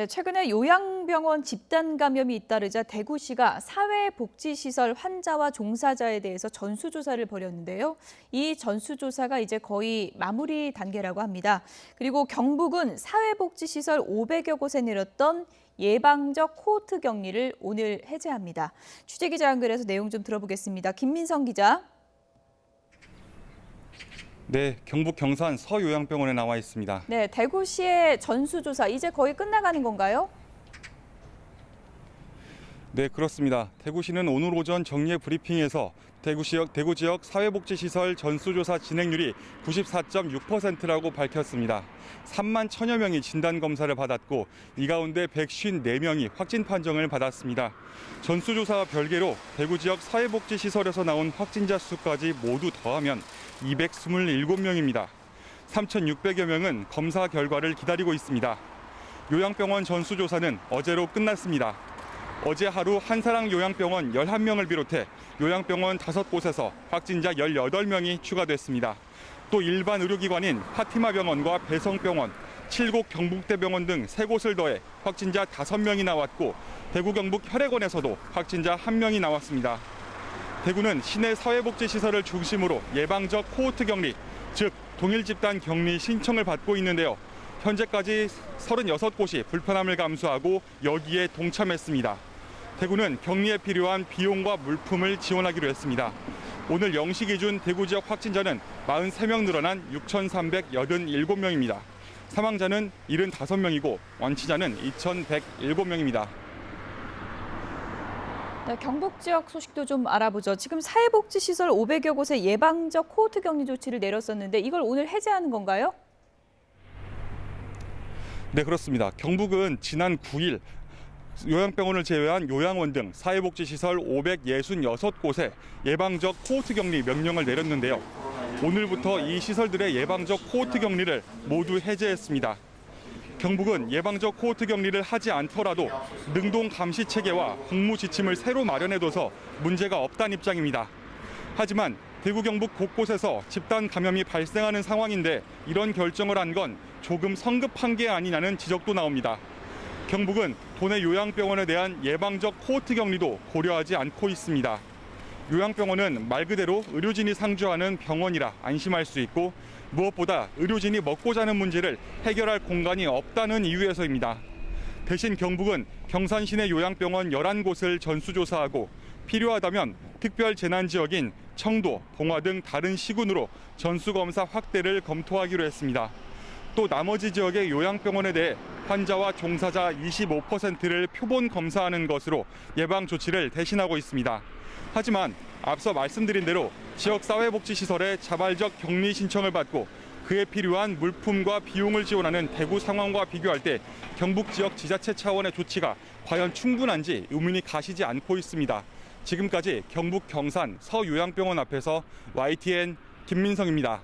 네, 최근에 요양병원 집단 감염이 잇따르자 대구시가 사회복지시설 환자와 종사자에 대해서 전수조사를 벌였는데요. 이 전수조사가 이제 거의 마무리 단계라고 합니다. 그리고 경북은 사회복지시설 500여 곳에 내렸던 예방적 코호트 격리를 오늘 해제합니다. 취재기자 연결해서 내용 좀 들어보겠습니다. 김민성 기자. 네, 경북 경산 서요양병원에 나와 있습니다. 네, 대구시의 전수조사 이제 거의 끝나가는 건가요? 네, 그렇습니다. 대구시는 오늘 오전 정례 브리핑에서 대구 지역 사회복지시설 전수조사 진행률이 94.6%라고 밝혔습니다. 3만 1,000여 명이 진단검사를 받았고 이 가운데 154명이 확진 판정을 받았습니다. 전수조사와 별개로 대구 지역 사회복지시설에서 나온 확진자 수까지 모두 더하면 227명입니다. 3,600여 명은 검사 결과를 기다리고 있습니다. 요양병원 전수조사는 어제로 끝났습니다. 어제 하루 한사랑 요양병원 11명을 비롯해 요양병원 5곳에서 확진자 18명이 추가됐습니다. 또 일반 의료기관인 파티마 병원과 배성병원, 칠곡 경북대병원 등 3곳을 더해 확진자 5명이 나왔고 대구 경북 혈액원에서도 확진자 1명이 나왔습니다. 대구는 시내 사회복지시설을 중심으로 예방적 코호트 격리, 즉 동일 집단 격리 신청을 받고 있는데요. 현재까지 36곳이 불편함을 감수하고 여기에 동참했습니다. 대구는 격리에 필요한 비용과 물품을 지원하기로 했습니다. 오늘 0시 기준 대구 지역 확진자는 43명 늘어난 6,387명입니다. 사망자는 75명이고 완치자는 2,107명입니다. 네, 경북 지역 소식도 좀 알아보죠. 지금 사회복지시설 500여 곳에 예방적 코호트 격리 조치를 내렸었는데 이걸 오늘 해제하는 건가요? 네, 그렇습니다. 경북은 지난 9일 요양병원을 제외한 요양원 등 사회복지시설 566곳에 예방적 코호트 격리 명령을 내렸는데요. 오늘부터 이 시설들의 예방적 코호트 격리를 모두 해제했습니다. 경북은 예방적 코호트 격리를 하지 않더라도 능동 감시 체계와 공무 지침을 새로 마련해둬서 문제가 없다는 입장입니다. 하지만 대구 경북 곳곳에서 집단 감염이 발생하는 상황인데 이런 결정을 한 건 조금 성급한 게 아니냐는 지적도 나옵니다. 경북은 도내 요양병원에 대한 예방적 코호트 격리도 고려하지 않고 있습니다. 요양병원은 말 그대로 의료진이 상주하는 병원이라 안심할 수 있고 무엇보다 의료진이 먹고 자는 문제를 해결할 공간이 없다는 이유에서입니다. 대신 경북은 경산 시내 요양병원 11곳을 전수조사하고 필요하다면 특별 재난 지역인 청도, 봉화 등 다른 시군으로 전수검사 확대를 검토하기로 했습니다. 또 나머지 지역의 요양병원에 대해 환자와 종사자 25%를 표본 검사하는 것으로 예방 조치를 대신하고 있습니다. 하지만 앞서 말씀드린 대로 지역 사회복지시설에 자발적 격리 신청을 받고 그에 필요한 물품과 비용을 지원하는 대구 상황과 비교할 때 경북 지역 지자체 차원의 조치가 과연 충분한지 의문이 가시지 않고 있습니다. 지금까지 경북 경산 서요양병원 앞에서 YTN 김민성입니다.